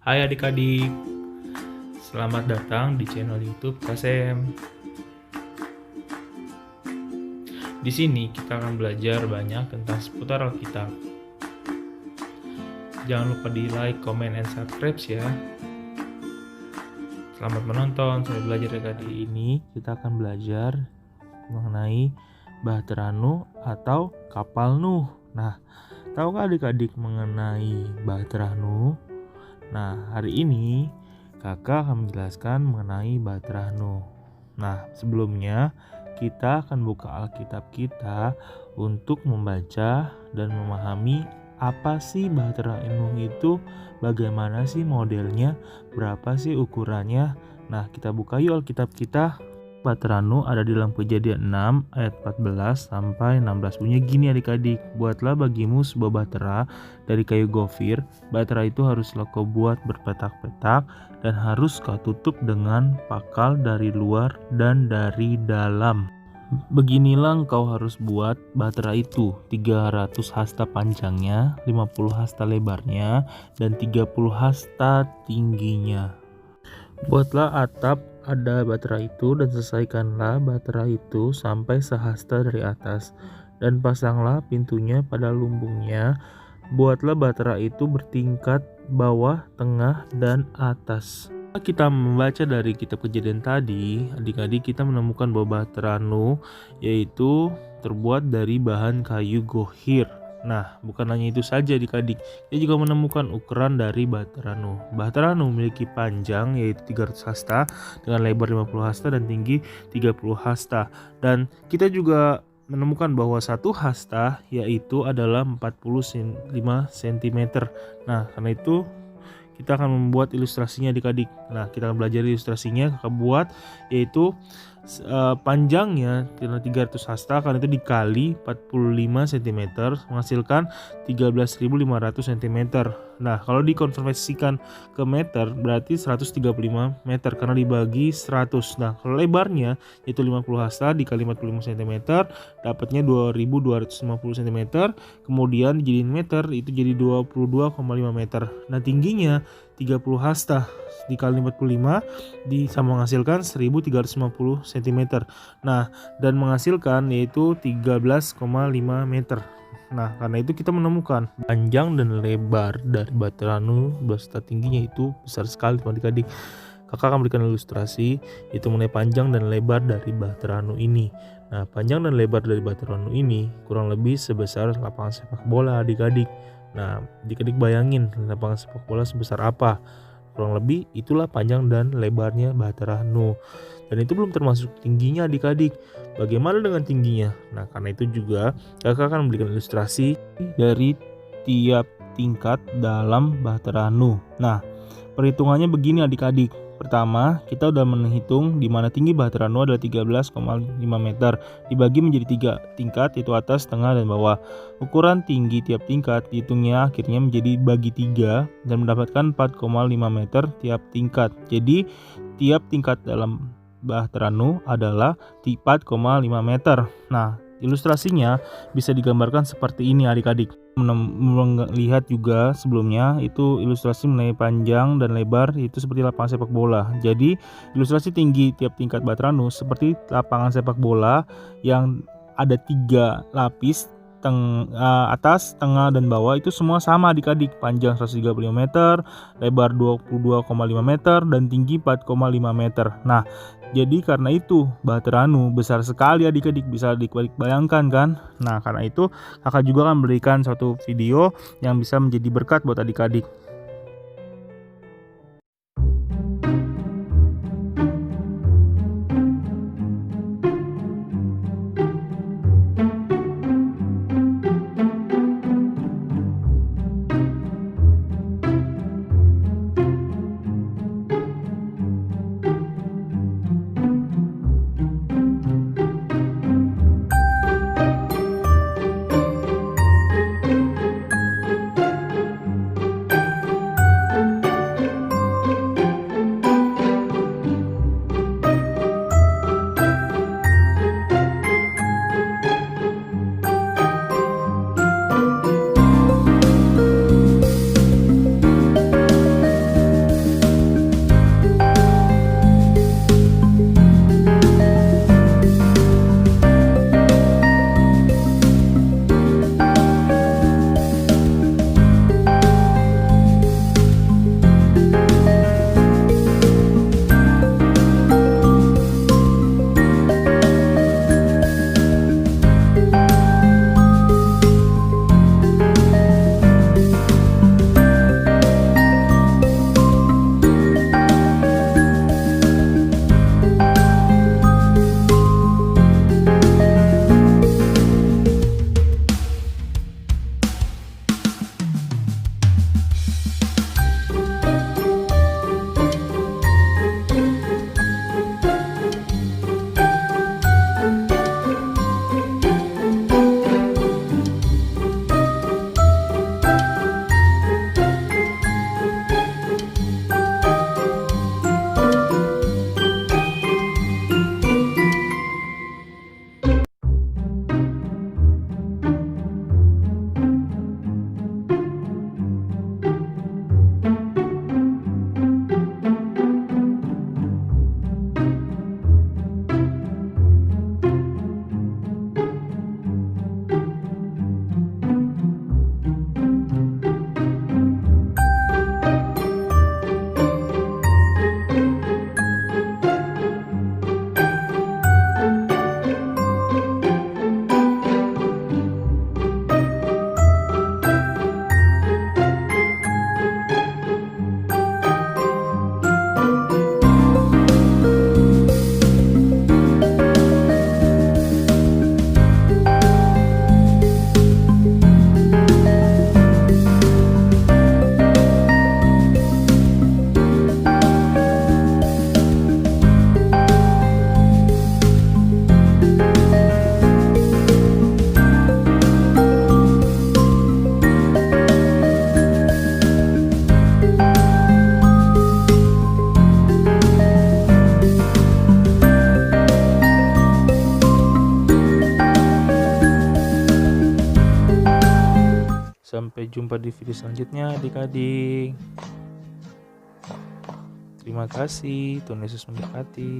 Hai adik-adik, selamat datang di channel YouTube Kasem. Di sini kita akan belajar banyak tentang seputar Alkitab. Jangan lupa di like, comment, and subscribe ya. Selamat menonton. Sambil belajar adik-adik ini, kita akan belajar mengenai Bahtera Nuh atau kapal Nuh. Nah, tahukah adik-adik mengenai Bahtera Nuh? Nah, hari ini kakak akan menjelaskan mengenai Bahtera Nuh. Nah, sebelumnya kita akan buka Alkitab kita untuk membaca dan memahami apa sih Bahtera Nuh itu, bagaimana sih modelnya, berapa sih ukurannya. Nah, kita buka yuk Alkitab kita. Bahtera Nuh ada di dalam Kejadian 6 ayat 14 sampai 16. Bunyinya gini adik-adik, buatlah bagimu sebuah bahtera dari kayu gofir. Bahtera itu haruslah kau buat berpetak-petak dan harus kau tutup dengan pakal dari luar dan dari dalam. Beginilah engkau harus buat bahtera itu, 300 hasta panjangnya, 50 hasta lebarnya, dan 30 hasta tingginya. Buatlah atap ada bahtera itu dan selesaikanlah bahtera itu sampai sehasta dari atas, dan pasanglah pintunya pada lumbungnya. Buatlah bahtera itu bertingkat bawah, tengah, dan atas. Kita membaca dari kitab Kejadian tadi, adik-adik, kita menemukan bahwa Bahtera Nuh yaitu terbuat dari bahan kayu gofir. Nah, bukan hanya itu saja adik-adik, kita juga menemukan ukuran dari Bahtera Nuh. Bahtera Nuh memiliki panjang yaitu 300 hasta dengan lebar 50 hasta dan tinggi 30 hasta. Dan kita juga menemukan bahwa satu hasta yaitu adalah 45 cm. Nah, karena itu kita akan membuat ilustrasinya adik-adik. Nah, kita akan belajar ilustrasinya, kakak buat, yaitu panjangnya 300 hasta, karena itu dikali 45 cm menghasilkan 13.500 cm. Nah, kalau dikonversikan ke meter berarti 135 meter karena dibagi 100. Nah, kalau lebarnya yaitu 50 hasta dikali 45 cm dapatnya 2250 cm. Kemudian dijadiin meter itu jadi 22,5 meter. Nah, tingginya 30 hasta dikali 45 bisa menghasilkan 1350 cm. Nah, dan menghasilkan yaitu 13,5 meter. Nah, karena itu kita menemukan panjang dan lebar dari Bahtera Nuh beserta tingginya itu besar sekali adik-adik. Kakak akan berikan ilustrasi itu mengenai panjang dan lebar dari Bahtera Nuh ini. Nah, panjang dan lebar dari Bahtera Nuh ini kurang lebih sebesar lapangan sepak bola adik-adik. Nah, adik-adik bayangin lapangan sepak bola sebesar apa? Kurang lebih itulah panjang dan lebarnya Bahtera Nuh. Dan itu belum termasuk tingginya adik-adik. Bagaimana dengan tingginya? Nah, karena itu juga kakak akan memberikan ilustrasi dari tiap tingkat dalam Bahtera Nuh. Nah, perhitungannya begini adik-adik. Pertama, kita udah menghitung di mana tinggi Bahtera Nuh adalah 13,5 meter. Dibagi menjadi 3 tingkat, yaitu atas, tengah, dan bawah. Ukuran tinggi tiap tingkat dihitungnya akhirnya menjadi bagi 3 dan mendapatkan 4,5 meter tiap tingkat. Jadi, tiap tingkat dalam Bahtera Nuh adalah 4,5 meter. Nah, ilustrasinya bisa digambarkan seperti ini adik-adik. Melihat juga sebelumnya itu ilustrasi mengenai panjang dan lebar itu seperti lapangan sepak bola. Jadi ilustrasi tinggi tiap tingkat Bahtera Nuh seperti lapangan sepak bola yang ada 3 lapis, atas, tengah, dan bawah itu semua sama adik-adik. Panjang 135 meter, lebar 22,5 meter, dan tinggi 4,5 meter. Nah, jadi karena itu Bahtera Nuh besar sekali adik-adik, bisa dibayangkan kan. Nah, karena itu kakak juga akan memberikan suatu video yang bisa menjadi berkat buat adik-adik. Sampai jumpa di video selanjutnya adik-adik. Terima kasih, Tuhan Yesus memberkati.